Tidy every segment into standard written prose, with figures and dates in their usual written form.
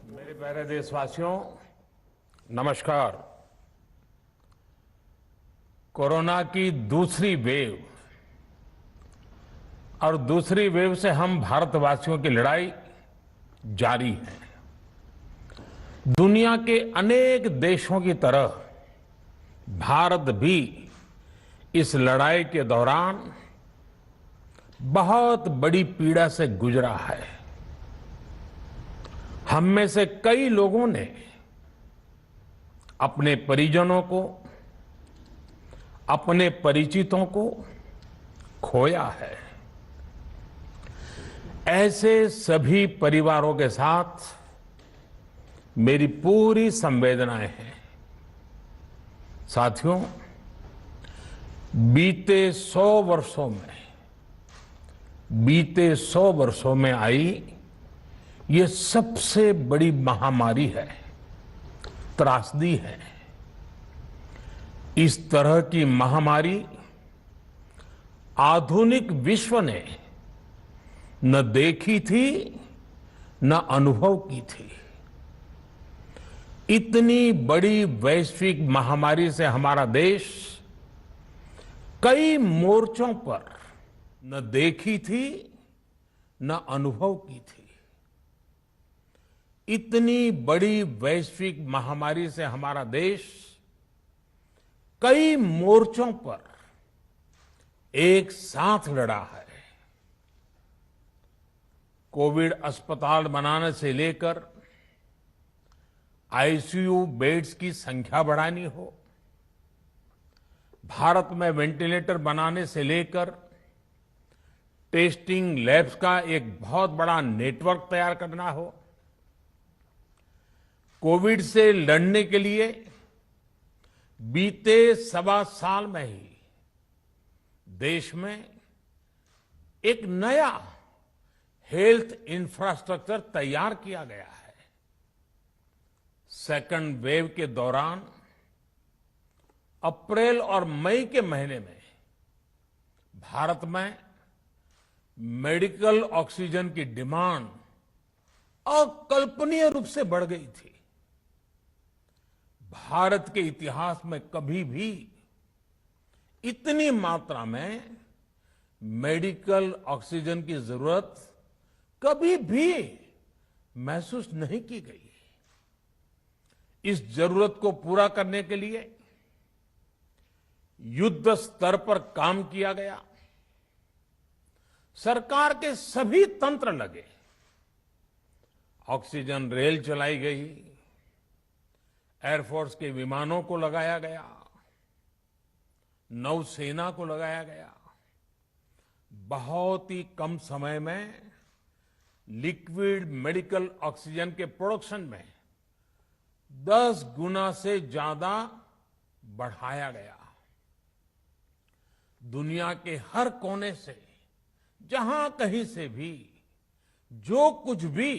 मेरे प्यारे देशवासियों, नमस्कार। कोरोना की दूसरी वेव और दूसरी वेव से हम भारतवासियों की लड़ाई जारी है। दुनिया के अनेक देशों की तरह भारत भी इस लड़ाई के दौरान बहुत बड़ी पीड़ा से गुजरा है। हम में से कई लोगों ने अपने परिजनों को, अपने परिचितों को खोया है। ऐसे सभी परिवारों के साथ मेरी पूरी संवेदनाएं हैं। साथियों, बीते 100 वर्षों में आई ये सबसे बड़ी महामारी है, त्रासदी है। इस तरह की महामारी आधुनिक विश्व ने न देखी थी, न अनुभव की थी। इतनी बड़ी वैश्विक महामारी से हमारा देश कई मोर्चों पर न देखी थी, न अनुभव की थी। इतनी बड़ी वैश्विक महामारी से हमारा देश कई मोर्चों पर एक साथ लड़ा है। कोविड अस्पताल बनाने से लेकर आईसीयू बेड्स की संख्या बढ़ानी हो, भारत में वेंटिलेटर बनाने से लेकर टेस्टिंग लैब्स का एक बहुत बड़ा नेटवर्क तैयार करना हो, कोविड से लड़ने के लिए बीते 1.25 साल में ही देश में एक नया हेल्थ इंफ्रास्ट्रक्चर तैयार किया गया है। सेकंड वेव के दौरान अप्रैल और मई के महीने में भारत में मेडिकल ऑक्सीजन की डिमांड अकल्पनीय रूप से बढ़ गई थी। भारत के इतिहास में कभी भी इतनी मात्रा में मेडिकल ऑक्सीजन की जरूरत कभी भी महसूस नहीं की गई। इस जरूरत को पूरा करने के लिए युद्ध स्तर पर काम किया गया। सरकार के सभी तंत्र लगे। ऑक्सीजन रेल चलाई गई, एयरफोर्स के विमानों को लगाया गया, नौसेना को लगाया गया। बहुत ही कम समय में लिक्विड मेडिकल ऑक्सीजन के प्रोडक्शन में 10 गुना से ज्यादा बढ़ाया गया। दुनिया के हर कोने से, जहां कहीं से भी जो कुछ भी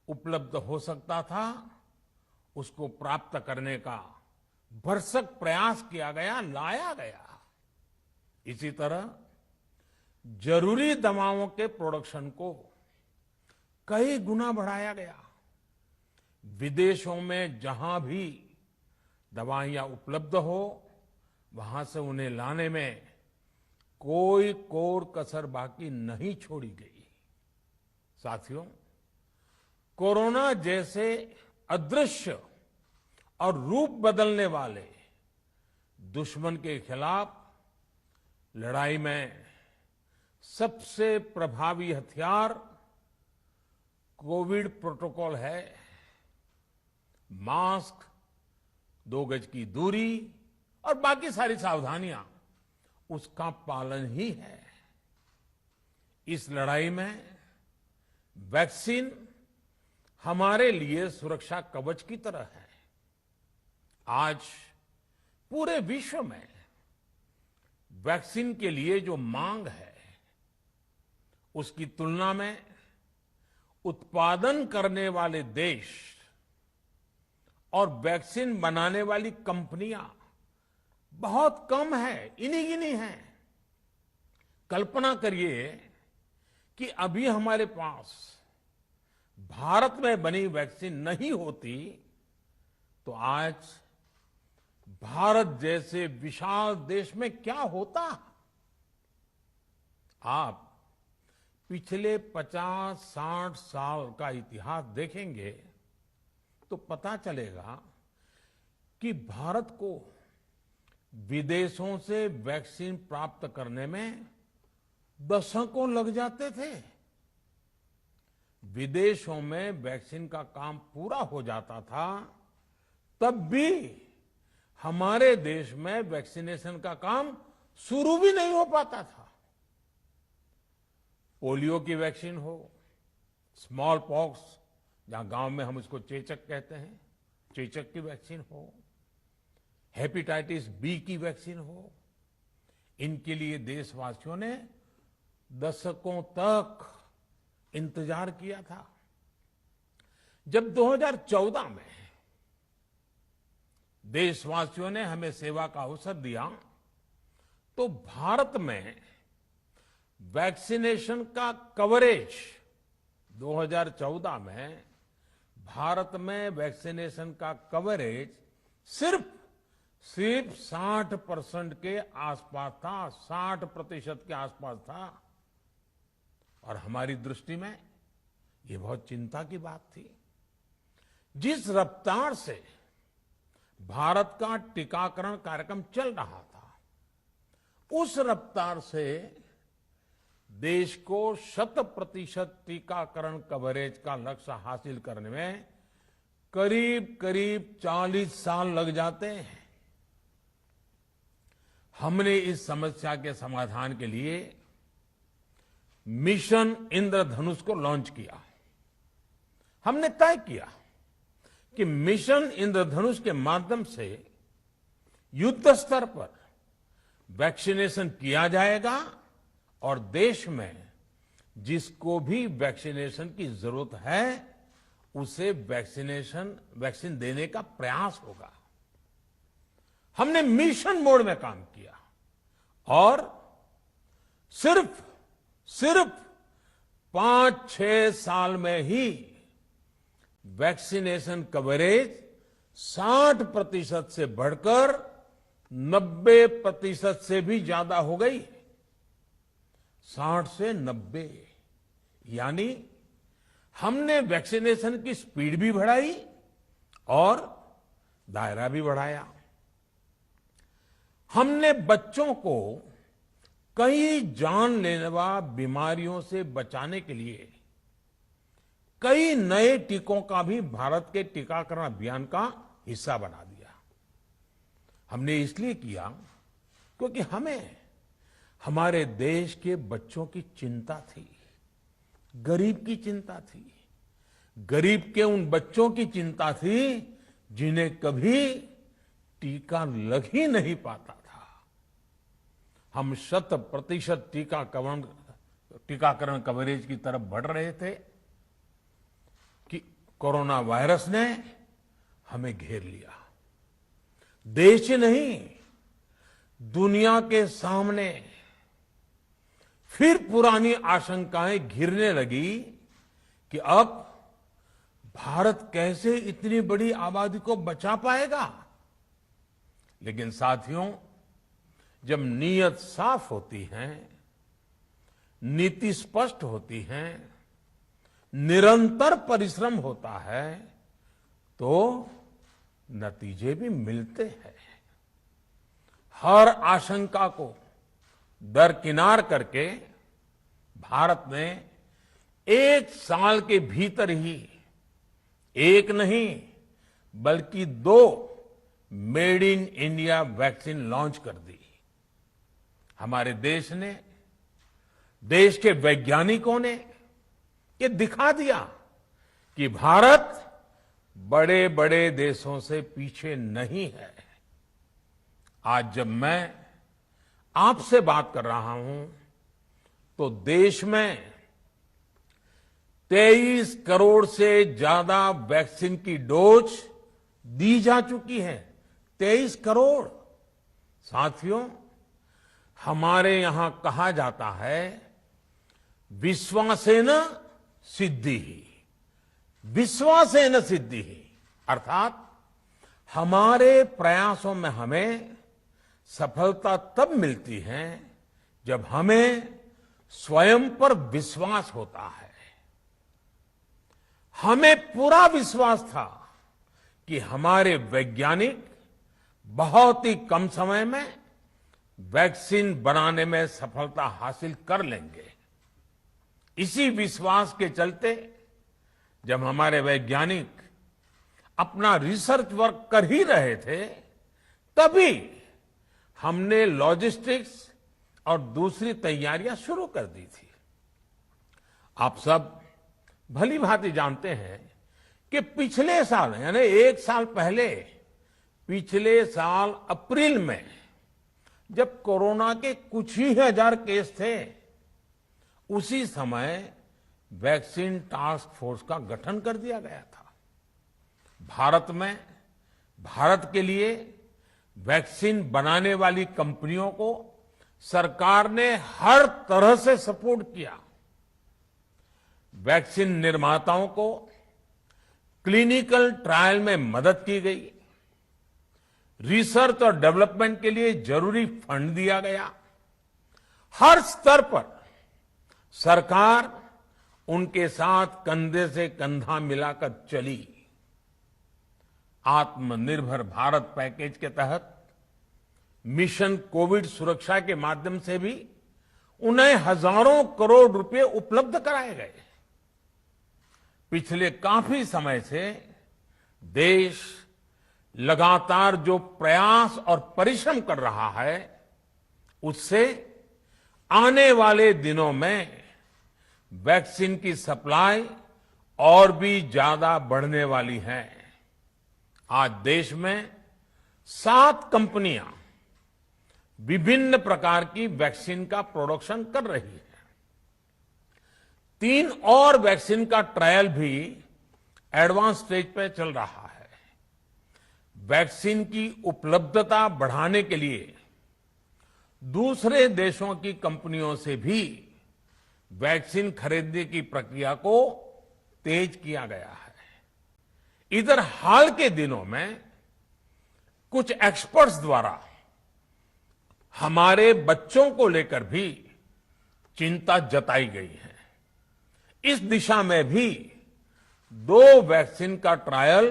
उपलब्ध हो सकता था, उसको प्राप्त करने का भरसक प्रयास किया गया, लाया गया। इसी तरह जरूरी दवाओं के प्रोडक्शन को कई गुना बढ़ाया गया। विदेशों में जहां भी दवाइयां उपलब्ध हो, वहां से उन्हें लाने में कोई कोर कसर बाकी नहीं छोड़ी गई। साथियों, कोरोना जैसे अदृश्य और रूप बदलने वाले दुश्मन के खिलाफ लड़ाई में सबसे प्रभावी हथियार कोविड प्रोटोकॉल है। मास्क, 2 गज की दूरी और बाकी सारी सावधानियां, उसका पालन ही है। इस लड़ाई में वैक्सीन हमारे लिए सुरक्षा कवच की तरह है। आज पूरे विश्व में वैक्सीन के लिए जो मांग है, उसकी तुलना में उत्पादन करने वाले देश और वैक्सीन बनाने वाली कंपनियां बहुत कम है, इन्हीं गिनी हैं। कल्पना करिए कि अभी हमारे पास भारत में बनी वैक्सीन नहीं होती तो आज भारत जैसे विशाल देश में क्या होता। आप पिछले 50-60 साल का इतिहास देखेंगे तो पता चलेगा कि भारत को विदेशों से वैक्सीन प्राप्त करने में दशकों लग जाते थे। विदेशों में वैक्सीन का काम पूरा हो जाता था, तब भी हमारे देश में वैक्सीनेशन का काम शुरू भी नहीं हो पाता था। पोलियो की वैक्सीन हो, स्मॉल पॉक्स, जहां गांव में हम इसको चेचक कहते हैं, चेचक की वैक्सीन हो, हेपेटाइटिस बी की वैक्सीन हो, इनके लिए देशवासियों ने दशकों तक इंतजार किया था। जब 2014 में देशवासियों ने हमें सेवा का अवसर दिया तो भारत में वैक्सीनेशन का कवरेज 2014 में भारत में वैक्सीनेशन का कवरेज सिर्फ 60% के आसपास था, 60% के आसपास था। और हमारी दृष्टि में ये बहुत चिंता की बात थी। जिस रफ्तार से भारत का टीकाकरण कार्यक्रम चल रहा था, उस रफ्तार से देश को 100% टीकाकरण कवरेज का लक्ष्य हासिल करने में करीब करीब 40 साल लग जाते हैं। हमने इस समस्या के समाधान के लिए मिशन इंद्रधनुष को लॉन्च किया। हमने तय किया कि मिशन इंद्रधनुष के माध्यम से युद्ध स्तर पर वैक्सीनेशन किया जाएगा और देश में जिसको भी वैक्सीनेशन की जरूरत है उसे वैक्सीन देने का प्रयास होगा। हमने मिशन मोड में काम किया और सिर्फ 5-6 साल में ही वैक्सीनेशन कवरेज 60% से बढ़कर 90% से भी ज्यादा हो गई। 60 से 90, यानी हमने वैक्सीनेशन की स्पीड भी बढ़ाई और दायरा भी बढ़ाया। हमने बच्चों को कई जानलेवा बीमारियों से बचाने के लिए कई नए टीकों का भी भारत के टीकाकरण अभियान का हिस्सा बना दिया। हमने इसलिए किया क्योंकि हमें हमारे देश के बच्चों की चिंता थी, गरीब की चिंता थी, गरीब के उन बच्चों की चिंता थी जिन्हें कभी टीका लग ही नहीं पाता था। हम 100% टीकाकरण कवरेज की तरफ बढ़ रहे थे कि कोरोना वायरस ने हमें घेर लिया। देश ही नहीं, दुनिया के सामने फिर पुरानी आशंकाएं घिरने लगी कि अब भारत कैसे इतनी बड़ी आबादी को बचा पाएगा। लेकिन साथियों, जब नीयत साफ होती है, नीति स्पष्ट होती है, निरंतर परिश्रम होता है तो नतीजे भी मिलते हैं। हर आशंका को दरकिनार करके भारत ने 1 साल के भीतर ही एक नहीं बल्कि 2 made in India vaccine launch कर दी। हमारे देश ने, देश के वैज्ञानिकों ने ये दिखा दिया कि भारत बड़े बड़े देशों से पीछे नहीं है। आज जब मैं आपसे बात कर रहा हूं तो देश में 23 करोड़ से ज्यादा वैक्सीन की डोज दी जा चुकी है। 23 करोड़। साथियों, हमारे यहां कहा जाता है विश्वासेन सिद्धि, विश्वासेन सिद्धि, अर्थात हमारे प्रयासों में हमें सफलता तब मिलती है जब हमें स्वयं पर विश्वास होता है। हमें पूरा विश्वास था कि हमारे वैज्ञानिक बहुत ही कम समय में वैक्सीन बनाने में सफलता हासिल कर लेंगे। इसी विश्वास के चलते जब हमारे वैज्ञानिक अपना रिसर्च वर्क कर ही रहे थे, तभी हमने लॉजिस्टिक्स और दूसरी तैयारियां शुरू कर दी थी। आप सब भली भांति जानते हैं कि पिछले साल यानी 1 साल पहले, पिछले साल अप्रैल में जब कोरोना के कुछ ही हजार केस थे, उसी समय वैक्सीन टास्क फोर्स का गठन कर दिया गया था। भारत के लिए वैक्सीन बनाने वाली कंपनियों को सरकार ने हर तरह से सपोर्ट किया। वैक्सीन निर्माताओं को क्लिनिकल ट्रायल में मदद की गई, रिसर्च और डेवलपमेंट के लिए जरूरी फंड दिया गया। हर स्तर पर सरकार उनके साथ कंधे से कंधा मिलाकर चली। आत्मनिर्भर भारत पैकेज के तहत मिशन कोविड सुरक्षा के माध्यम से भी उन्हें हजारों करोड़ रुपए उपलब्ध कराए गए। पिछले काफी समय से देश लगातार जो प्रयास और परिश्रम कर रहा है, उससे आने वाले दिनों में वैक्सीन की सप्लाई और भी ज्यादा बढ़ने वाली है। आज देश में 7 कंपनियां विभिन्न प्रकार की वैक्सीन का प्रोडक्शन कर रही है। 3 और वैक्सीन का ट्रायल भी एडवांस स्टेज पे चल रहा है। वैक्सीन की उपलब्धता बढ़ाने के लिए दूसरे देशों की कंपनियों से भी वैक्सीन खरीदने की प्रक्रिया को तेज किया गया है। इधर हाल के दिनों में कुछ एक्सपर्ट्स द्वारा हमारे बच्चों को लेकर भी चिंता जताई गई है। इस दिशा में भी 2 वैक्सीन का ट्रायल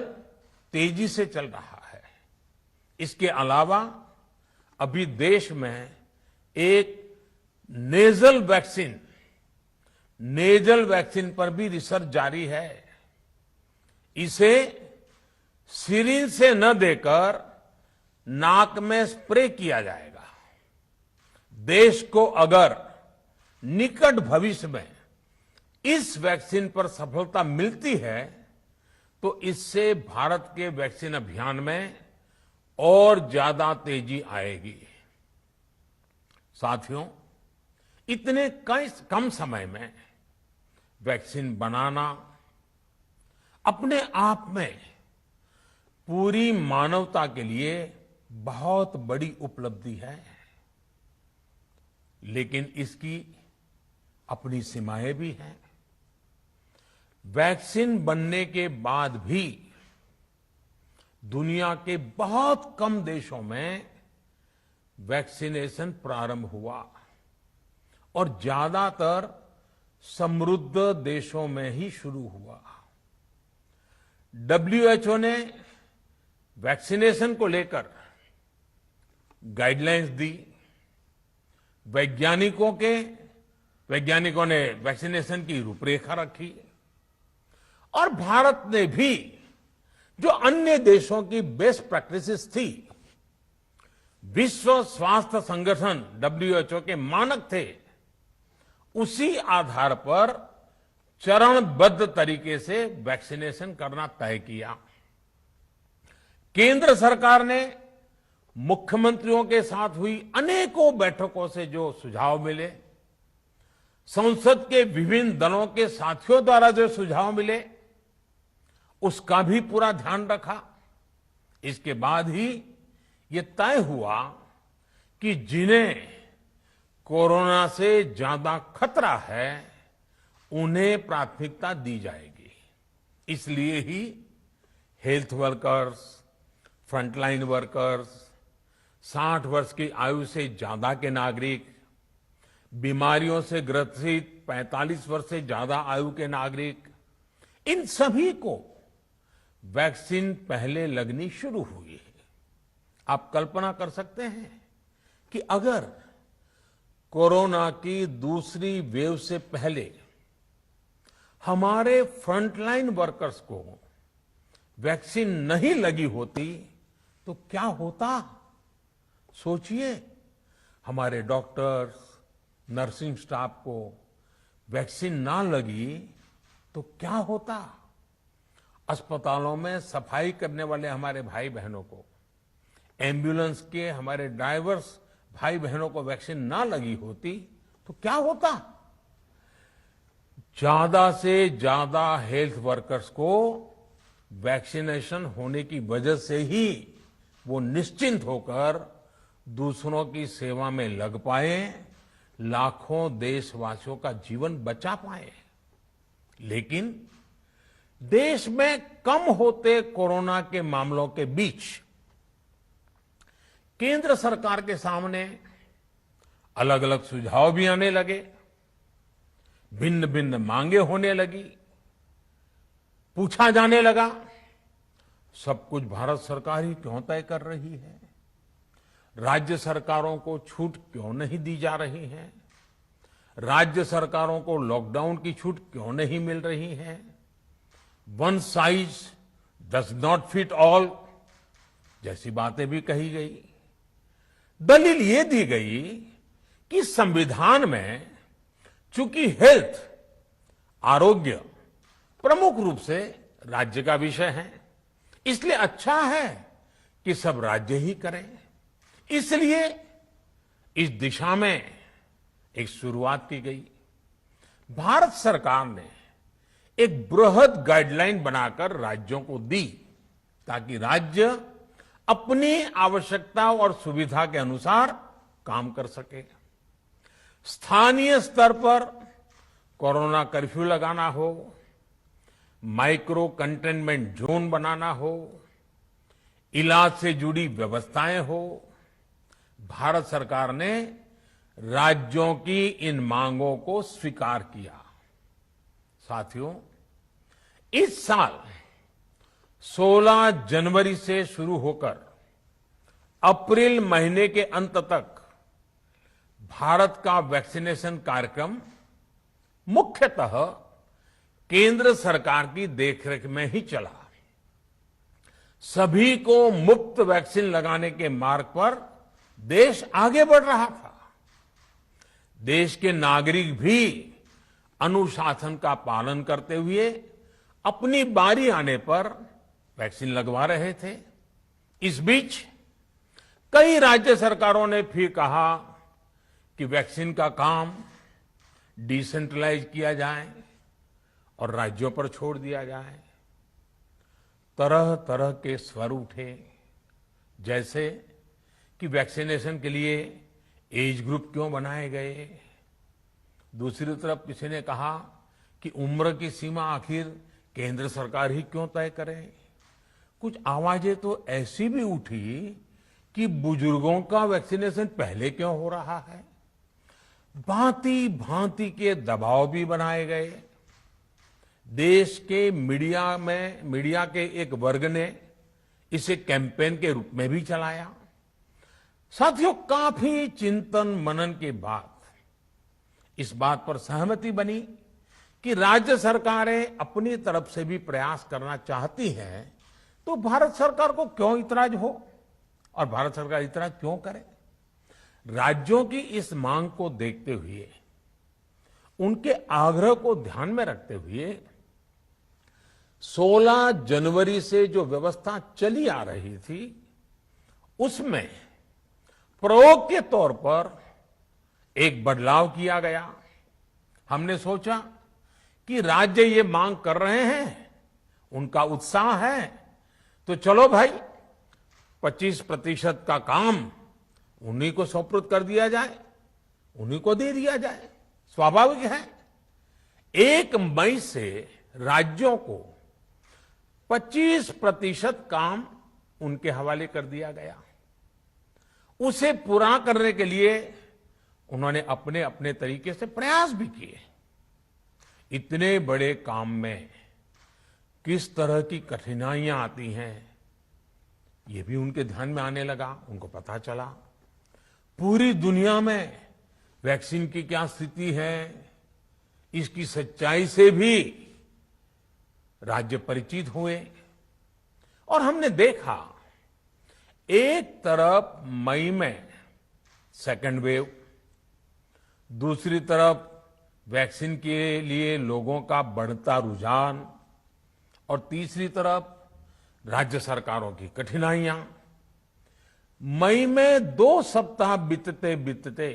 तेजी से चल रहा है। इसके अलावा अभी देश में एक नेजल वैक्सीन पर भी रिसर्च जारी है। इसे सिरिंज से न देकर नाक में स्प्रे किया जाएगा। देश को अगर निकट भविष्य में इस वैक्सीन पर सफलता मिलती है, तो इससे भारत के वैक्सीन अभियान में और ज्यादा तेजी आएगी। साथियों, इतने कम समय में वैक्सीन बनाना अपने आप में पूरी मानवता के लिए बहुत बड़ी उपलब्धि है, लेकिन इसकी अपनी सीमाएं भी हैं। वैक्सीन बनने के बाद भी दुनिया के बहुत कम देशों में वैक्सीनेशन प्रारंभ हुआ और ज्यादातर समृद्ध देशों में ही शुरू हुआ। WHO ने वैक्सीनेशन को लेकर गाइडलाइंस दी। वैज्ञानिकों ने वैक्सीनेशन की रूपरेखा रखी और भारत ने भी जो अन्य देशों की बेस्ट प्रैक्टिसेस थी, विश्व स्वास्थ्य संगठन WHO के मानक थे, उसी आधार पर चरणबद्ध तरीके से वैक्सीनेशन करना तय किया। केंद्र सरकार ने मुख्यमंत्रियों के साथ हुई अनेकों बैठकों से जो सुझाव मिले, संसद के विभिन्न दलों के साथियों द्वारा जो सुझाव मिले, उसका भी पूरा ध्यान रखा। इसके बाद ही ये तय हुआ कि जिन्हें कोरोना से ज्यादा खतरा है, उन्हें प्राथमिकता दी जाएगी। इसलिए ही हेल्थ वर्कर्स, फ्रंटलाइन वर्कर्स, 60 वर्ष की आयु से ज्यादा के नागरिक, बीमारियों से ग्रसित 45 वर्ष से ज्यादा आयु के नागरिक, इन सभी को वैक्सीन पहले लगनी शुरू हुई है। आप कल्पना कर सकते हैं कि अगर कोरोना की दूसरी वेव से पहले हमारे फ्रंटलाइन वर्कर्स को वैक्सीन नहीं लगी होती तो क्या होता? सोचिए, हमारे डॉक्टर्स, नर्सिंग स्टाफ को वैक्सीन ना लगी तो क्या होता? अस्पतालों में सफाई करने वाले हमारे भाई बहनों को, एम्बुलेंस के हमारे ड्राइवर्स भाई बहनों को वैक्सीन ना लगी होती तो क्या होता? ज्यादा से ज्यादा हेल्थ वर्कर्स को वैक्सीनेशन होने की वजह से ही वो निश्चिंत होकर दूसरों की सेवा में लग पाए, लाखों देशवासियों का जीवन बचा पाए। लेकिन देश में कम होते कोरोना के मामलों के बीच केंद्र सरकार के सामने अलग अलग सुझाव भी आने लगे, भिन्न भिन्न मांगे होने लगी, पूछा जाने लगा, सब कुछ भारत सरकार ही क्यों तय कर रही है? राज्य सरकारों को छूट क्यों नहीं दी जा रही है? राज्य सरकारों को लॉकडाउन की छूट क्यों नहीं मिल रही है? One size does not fit all जैसी बातें भी कही गई। दलील ये दी गई कि संविधान में चूंकि हेल्थ, आरोग्य प्रमुख रूप से राज्य का विषय है, इसलिए अच्छा है कि सब राज्य ही करें। इसलिए इस दिशा में एक शुरुआत की गई। भारत सरकार ने एक बृहद गाइडलाइन बनाकर राज्यों को दी ताकि राज्य अपनी आवश्यकता और सुविधा के अनुसार काम कर सके। स्थानीय स्तर पर कोरोना कर्फ्यू लगाना हो, माइक्रो कंटेनमेंट जोन बनाना हो, इलाज से जुड़ी व्यवस्थाएं हो, भारत सरकार ने राज्यों की इन मांगों को स्वीकार किया। साथियों, इस साल 16 जनवरी से शुरू होकर अप्रैल महीने के अंत तक भारत का वैक्सीनेशन कार्यक्रम मुख्यतः केंद्र सरकार की देखरेख में ही चला। सभी को मुफ्त वैक्सीन लगाने के मार्ग पर देश आगे बढ़ रहा था। देश के नागरिक भी अनुशासन का पालन करते हुए अपनी बारी आने पर वैक्सीन लगवा रहे थे। इस बीच कई राज्य सरकारों ने फिर कहा कि वैक्सीन का काम डिसेंट्रलाइज किया जाए और राज्यों पर छोड़ दिया जाए। तरह तरह के स्वर उठे, जैसे कि वैक्सीनेशन के लिए एज ग्रुप क्यों बनाए गए। दूसरी तरफ किसी ने कहा कि उम्र की सीमा आखिर केंद्र सरकार ही क्यों तय करे। कुछ आवाजें तो ऐसी भी उठी कि बुजुर्गों का वैक्सीनेशन पहले क्यों हो रहा है। भांति भांति के दबाव भी बनाए गए। देश के मीडिया के एक वर्ग ने इसे कैंपेन के रूप में भी चलाया। साथियों, काफी चिंतन मनन के बाद इस बात पर सहमति बनी कि राज्य सरकारें अपनी तरफ से भी प्रयास करना चाहती हैं, तो भारत सरकार को क्यों इतराज हो और भारत सरकार इतराज क्यों करे। राज्यों की इस मांग को देखते हुए, उनके आग्रह को ध्यान में रखते हुए 16 जनवरी से जो व्यवस्था चली आ रही थी, उसमें प्रयोग के तौर पर एक बदलाव किया गया। हमने सोचा कि राज्य ये मांग कर रहे हैं, उनका उत्साह है, तो चलो भाई 25% का काम उन्हीं को सुपुर्द कर दिया जाए, उन्हीं को दे दिया जाए। स्वाभाविक है 1 मई से राज्यों को 25% काम उनके हवाले कर दिया गया। उसे पूरा करने के लिए उन्होंने अपने अपने तरीके से प्रयास भी किए। इतने बड़े काम में किस तरह की कठिनाइयां आती हैं, ये भी उनके ध्यान में आने लगा। उनको पता चला पूरी दुनिया में वैक्सीन की क्या स्थिति है, इसकी सच्चाई से भी राज्य परिचित हुए। और हमने देखा, एक तरफ मई में सेकेंड वेव, दूसरी तरफ वैक्सीन के लिए लोगों का बढ़ता रुझान, और तीसरी तरफ राज्य सरकारों की कठिनाइयां। मई में 2 सप्ताह बीतते बीतते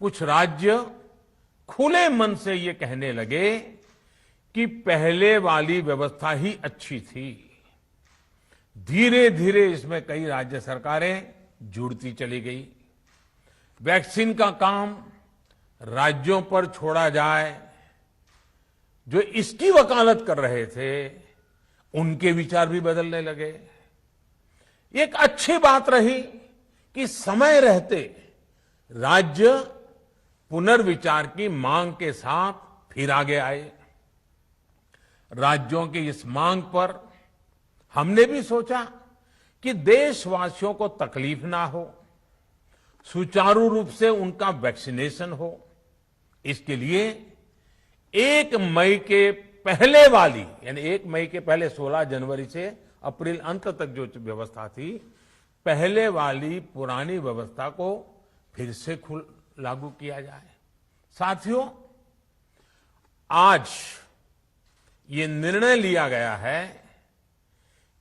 कुछ राज्य खुले मन से ये कहने लगे कि पहले वाली व्यवस्था ही अच्छी थी। धीरे धीरे इसमें कई राज्य सरकारें जुड़ती चली गई। वैक्सीन का काम राज्यों पर छोड़ा जाए। जो इसकी वकालत कर रहे थे, उनके विचार भी बदलने लगे। एक अच्छी बात रही कि समय रहते राज्य पुनर्विचार की मांग के साथ फिर आगे आए। राज्यों की इस मांग पर हमने भी सोचा कि देशवासियों को तकलीफ ना हो, सुचारू रूप से उनका वैक्सीनेशन हो। इसके लिए 1 मई के पहले वाली, यानी 1 मई के पहले 16 जनवरी से अप्रैल अंत तक जो व्यवस्था थी, पहले वाली पुरानी व्यवस्था को फिर से लागू किया जाए। साथियों, आज ये निर्णय लिया गया है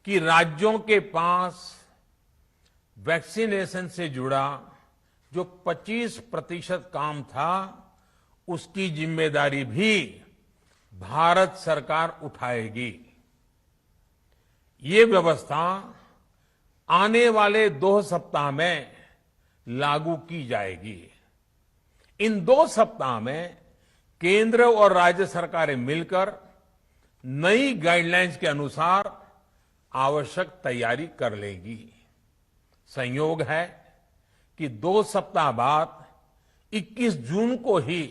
कि राज्यों के पास वैक्सीनेशन से जुड़ा जो 25% काम था, उसकी जिम्मेदारी भी भारत सरकार उठाएगी। ये व्यवस्था आने वाले 2 सप्ताह में लागू की जाएगी। इन 2 सप्ताह में केंद्र और राज्य सरकारें मिलकर नई गाइडलाइंस के अनुसार आवश्यक तैयारी कर लेगी। संयोग है कि 2 सप्ताह बाद 21 जून को ही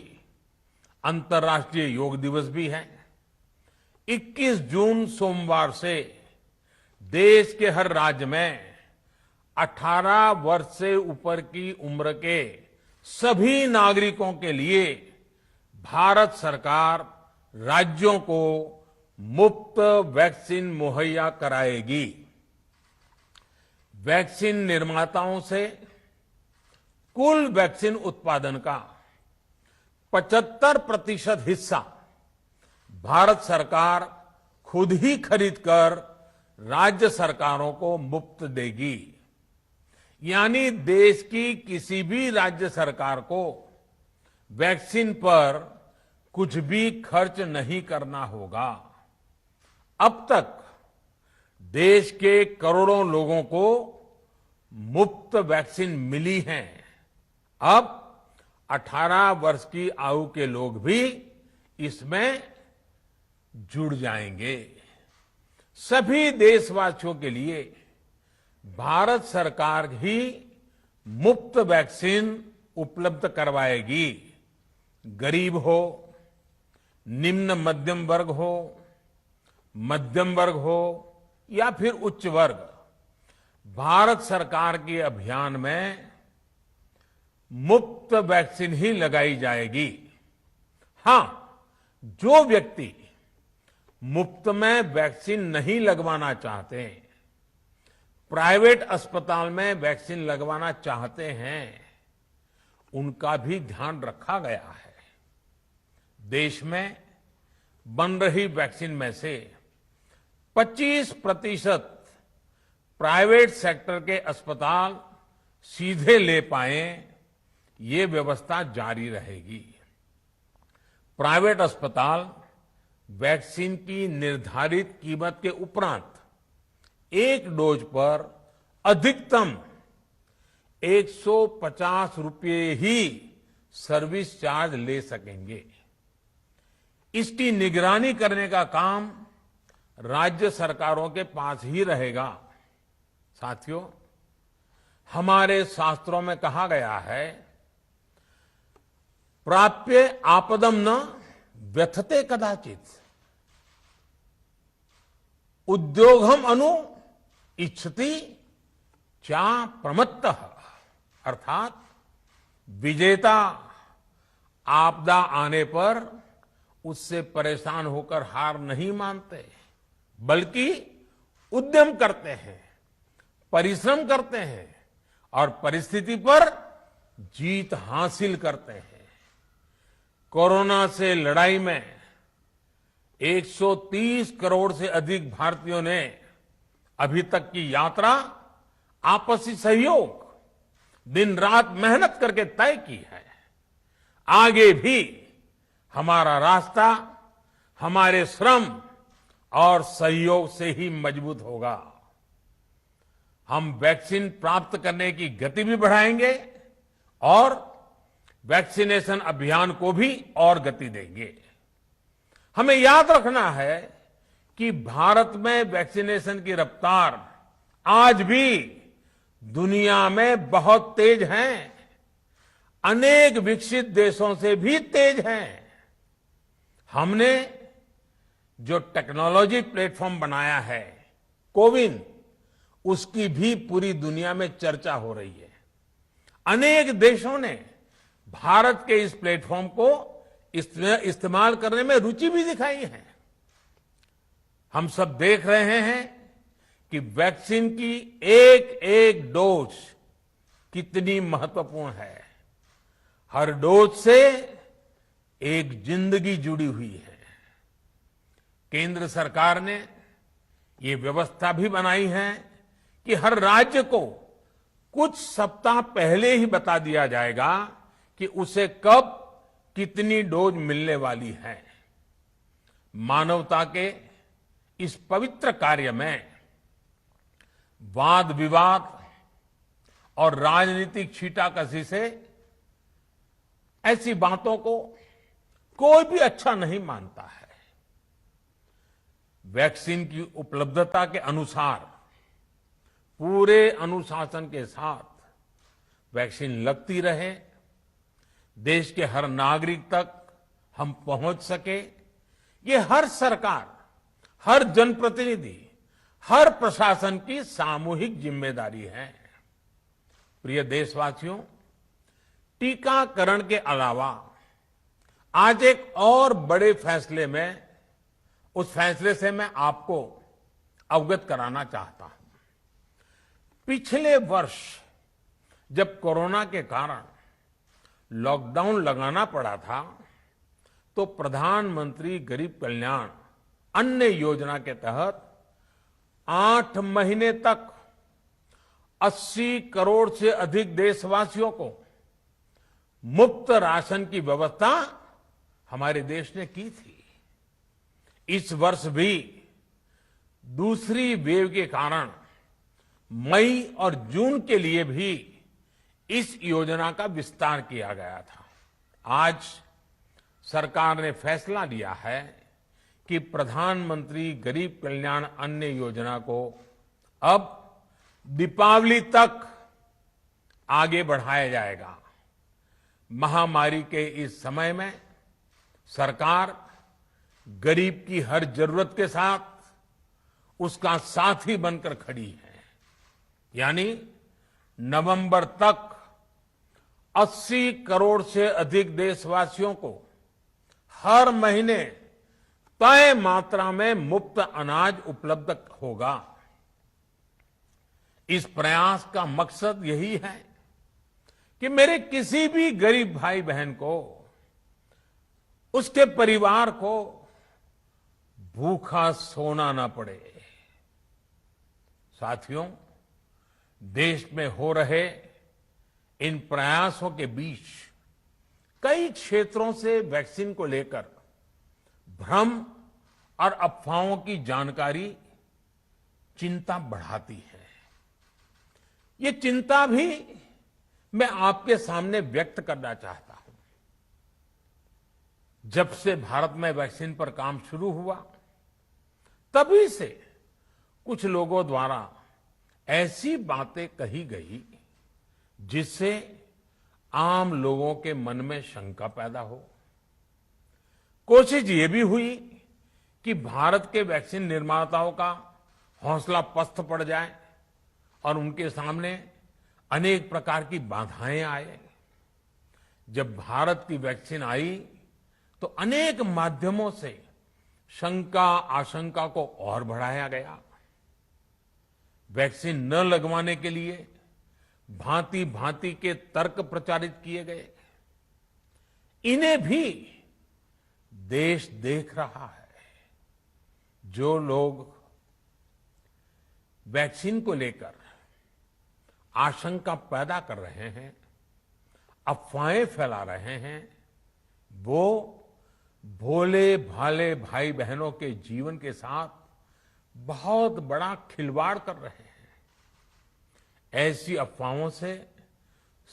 अंतर्राष्ट्रीय योग दिवस भी है। 21 जून सोमवार से देश के हर राज्य में 18 वर्ष से ऊपर की उम्र के सभी नागरिकों के लिए भारत सरकार राज्यों को मुफ्त वैक्सीन मुहैया कराएगी। वैक्सीन निर्माताओं से कुल वैक्सीन उत्पादन का 75% हिस्सा भारत सरकार खुद ही खरीदकर राज्य सरकारों को मुफ्त देगी। यानी देश की किसी भी राज्य सरकार को वैक्सीन पर कुछ भी खर्च नहीं करना होगा। अब तक देश के करोड़ों लोगों को मुफ्त वैक्सीन मिली है। अब 18 वर्ष की आयु के लोग भी इसमें जुड़ जाएंगे। सभी देशवासियों के लिए भारत सरकार ही मुफ्त वैक्सीन उपलब्ध करवाएगी। गरीब हो, निम्न मध्यम वर्ग हो, मध्यम वर्ग हो या फिर उच्च वर्ग, भारत सरकार के अभियान में मुफ्त वैक्सीन ही लगाई जाएगी। हां, जो व्यक्ति मुफ्त में वैक्सीन नहीं लगवाना चाहते, प्राइवेट अस्पताल में वैक्सीन लगवाना चाहते हैं, उनका भी ध्यान रखा गया है। देश में बन रही वैक्सीन में से 25% प्राइवेट सेक्टर के अस्पताल सीधे ले पाए, ये व्यवस्था जारी रहेगी। प्राइवेट अस्पताल वैक्सीन की निर्धारित कीमत के उपरांत एक डोज पर अधिकतम 150 रुपये ही सर्विस चार्ज ले सकेंगे। इसकी निगरानी करने का काम राज्य सरकारों के पास ही रहेगा। साथियों, हमारे शास्त्रों में कहा गया है, प्राप्य आपदम न व्यथते कदाचित, उद्योगम अनु इच्छति चा प्रमत्तः। अर्थात विजेता आपदा आने पर उससे परेशान होकर हार नहीं मानते, बल्कि उद्यम करते हैं, परिश्रम करते हैं और परिस्थिति पर जीत हासिल करते हैं। कोरोना से लड़ाई में 130 करोड़ से अधिक भारतीयों ने अभी तक की यात्रा आपसी सहयोग, दिन रात मेहनत करके तय की है। आगे भी हमारा रास्ता हमारे श्रम और सहयोग से ही मजबूत होगा। हम वैक्सीन प्राप्त करने की गति भी बढ़ाएंगे और वैक्सीनेशन अभियान को भी और गति देंगे। हमें याद रखना है कि भारत में वैक्सीनेशन की रफ्तार आज भी दुनिया में बहुत तेज है, अनेक विकसित देशों से भी तेज है। हमने जो टेक्नोलॉजी प्लेटफॉर्म बनाया है कोविन, उसकी भी पूरी दुनिया में चर्चा हो रही है। अनेक देशों ने भारत के इस प्लेटफॉर्म को इस्तेमाल करने में रुचि भी दिखाई है। हम सब देख रहे हैं कि वैक्सीन की एक एक डोज कितनी महत्वपूर्ण है। हर डोज से एक जिंदगी जुड़ी हुई है। केंद्र सरकार ने ये व्यवस्था भी बनाई है कि हर राज्य को कुछ सप्ताह पहले ही बता दिया जाएगा कि उसे कब कितनी डोज मिलने वाली है। मानवता के इस पवित्र कार्य में वाद विवाद और राजनीतिक छींटाकशी से ऐसी बातों को कोई भी अच्छा नहीं मानता है। वैक्सीन की उपलब्धता के अनुसार पूरे अनुशासन के साथ वैक्सीन लगती रहे, देश के हर नागरिक तक हम पहुंच सके, ये हर सरकार, हर जनप्रतिनिधि, हर प्रशासन की सामूहिक जिम्मेदारी है। प्रिय देशवासियों, टीकाकरण के अलावा आज एक और बड़े फैसले में, उस फैसले से मैं आपको अवगत कराना चाहता हूं। पिछले वर्ष जब कोरोना के कारण लॉकडाउन लगाना पड़ा था, तो प्रधानमंत्री गरीब कल्याण अन्न योजना के तहत 8 महीने तक 80 करोड़ से अधिक देशवासियों को मुफ्त राशन की व्यवस्था हमारे देश ने की थी। इस वर्ष भी दूसरी वेव के कारण मई और जून के लिए भी इस योजना का विस्तार किया गया था। आज सरकार ने फैसला लिया है कि प्रधानमंत्री गरीब कल्याण अन्न योजना को अब दीपावली तक आगे बढ़ाया जाएगा। महामारी के इस समय में सरकार गरीब की हर जरूरत के साथ उसका साथी बनकर खड़ी है। यानी नवंबर तक 80 करोड़ से अधिक देशवासियों को हर महीने तय मात्रा में मुफ्त अनाज उपलब्ध होगा। इस प्रयास का मकसद यही है कि मेरे किसी भी गरीब भाई बहन को, उसके परिवार को भूखा सोना ना पड़े। साथियों, देश में हो रहे इन प्रयासों के बीच कई क्षेत्रों से वैक्सीन को लेकर भ्रम और अफवाहों की जानकारी चिंता बढ़ाती है। ये चिंता भी मैं आपके सामने व्यक्त करना चाहता हूं। जब से भारत में वैक्सीन पर काम शुरू हुआ, तभी से कुछ लोगों द्वारा ऐसी बातें कही गई जिससे आम लोगों के मन में शंका पैदा हो। कोशिश ये भी हुई कि भारत के वैक्सीन निर्माताओं का हौसला पस्त पड़ जाए और उनके सामने अनेक प्रकार की बाधाएं आए। जब भारत की वैक्सीन आई तो अनेक माध्यमों से शंका आशंका को और बढ़ाया गया। वैक्सीन न लगवाने के लिए भांति भांति के तर्क प्रचारित किए गए। इन्हें भी देश देख रहा है। जो लोग वैक्सीन को लेकर आशंका पैदा कर रहे हैं, अफवाहें फैला रहे हैं, वो भोले भाले भाई बहनों के जीवन के साथ बहुत बड़ा खिलवाड़ कर रहे हैं। ऐसी अफवाहों से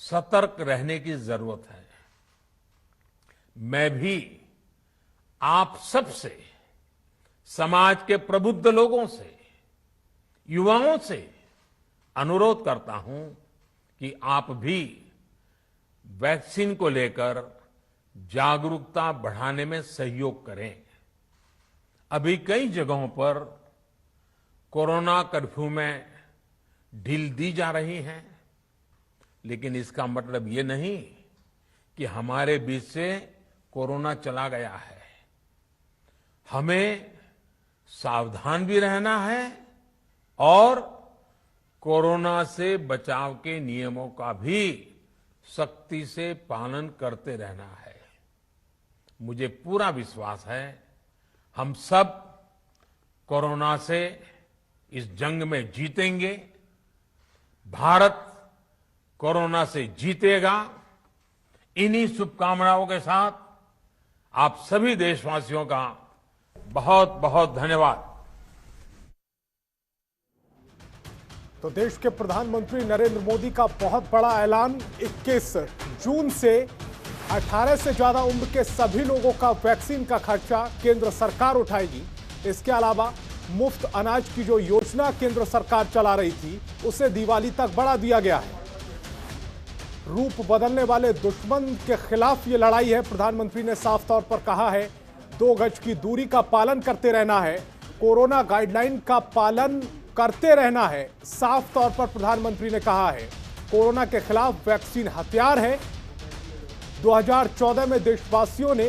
सतर्क रहने की जरूरत है। मैं भी आप सबसे, समाज के प्रबुद्ध लोगों से, युवाओं से अनुरोध करता हूं कि आप भी वैक्सीन को लेकर जागरूकता बढ़ाने में सहयोग करें। अभी कई जगहों पर कोरोना कर्फ्यू में ढील दी जा रही है, लेकिन इसका मतलब ये नहीं कि हमारे बीच से कोरोना चला गया है। हमें सावधान भी रहना है और कोरोना से बचाव के नियमों का भी सख्ती से पालन करते रहना है। मुझे पूरा विश्वास है हम सब कोरोना से इस जंग में जीतेंगे। भारत कोरोना से जीतेगा। इन्हीं शुभकामनाओं के साथ आप सभी देशवासियों का बहुत बहुत धन्यवाद। तो देश के प्रधानमंत्री नरेंद्र मोदी का बहुत बड़ा ऐलान, 21 जून से 18 से ज्यादा उम्र के सभी लोगों का वैक्सीन का खर्चा केंद्र सरकार उठाएगी। इसके अलावा मुफ्त अनाज की जो योजना केंद्र सरकार चला रही थी उसे दिवाली तक बढ़ा दिया गया है। रूप बदलने वाले दुश्मन के खिलाफ ये लड़ाई है। प्रधानमंत्री ने साफ तौर पर कहा है 2 गज की दूरी का पालन करते रहना है, कोरोना गाइडलाइन का पालन करते रहना है। साफ तौर पर प्रधानमंत्री ने कहा है कोरोना के खिलाफ वैक्सीन हथियार है। 2014 में देशवासियों ने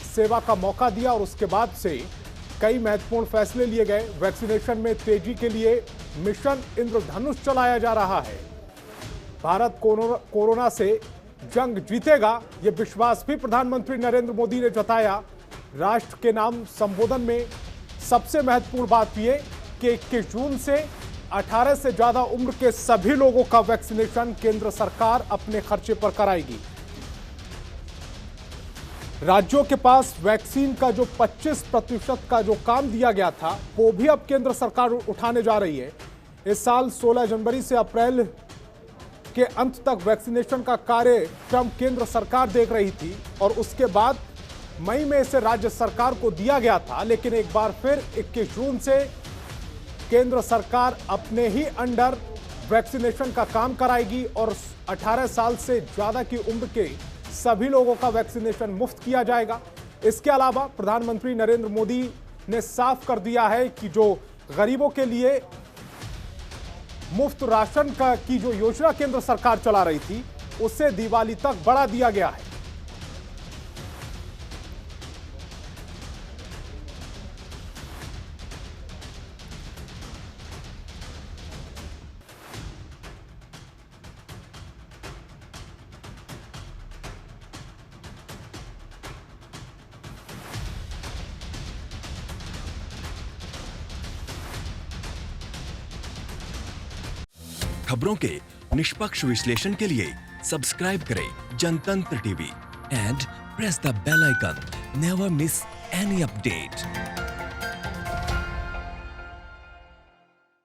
सेवा का मौका दिया और उसके बाद से कई महत्वपूर्ण फैसले लिए गए। वैक्सीनेशन में तेजी के लिए मिशन इंद्रधनुष चलाया जा रहा है। भारत कोरोना से जंग जीतेगा, यह विश्वास भी प्रधानमंत्री नरेंद्र मोदी ने जताया। राष्ट्र के नाम संबोधन में सबसे महत्वपूर्ण बात यह कि 21 जून से 18 से ज्यादा उम्र के सभी लोगों का वैक्सीनेशन केंद्र सरकार अपने खर्चे पर कराएगी। राज्यों के पास वैक्सीन का जो 25% का जो काम दिया गया था वो भी अब केंद्र सरकार उठाने जा रही है। इस साल 16 जनवरी से अप्रैल के अंत तक वैक्सीनेशन का कार्यक्रम केंद्र सरकार देख रही थी और उसके बाद मई में इसे राज्य सरकार को दिया गया था। लेकिन एक बार फिर 21 जून से केंद्र सरकार अपने ही अंडर वैक्सीनेशन का काम कराएगी और 18 साल से ज्यादा की उम्र के सभी लोगों का वैक्सीनेशन मुफ्त किया जाएगा। इसके अलावा प्रधानमंत्री नरेंद्र मोदी ने साफ कर दिया है कि जो गरीबों के लिए मुफ्त राशन की जो योजना केंद्र सरकार चला रही थी उसे दिवाली तक बढ़ा दिया गया है। खबरों के निष्पक्ष विश्लेषण के लिए सब्सक्राइब करें Jantantra TV and press the bell icon. Never miss any update.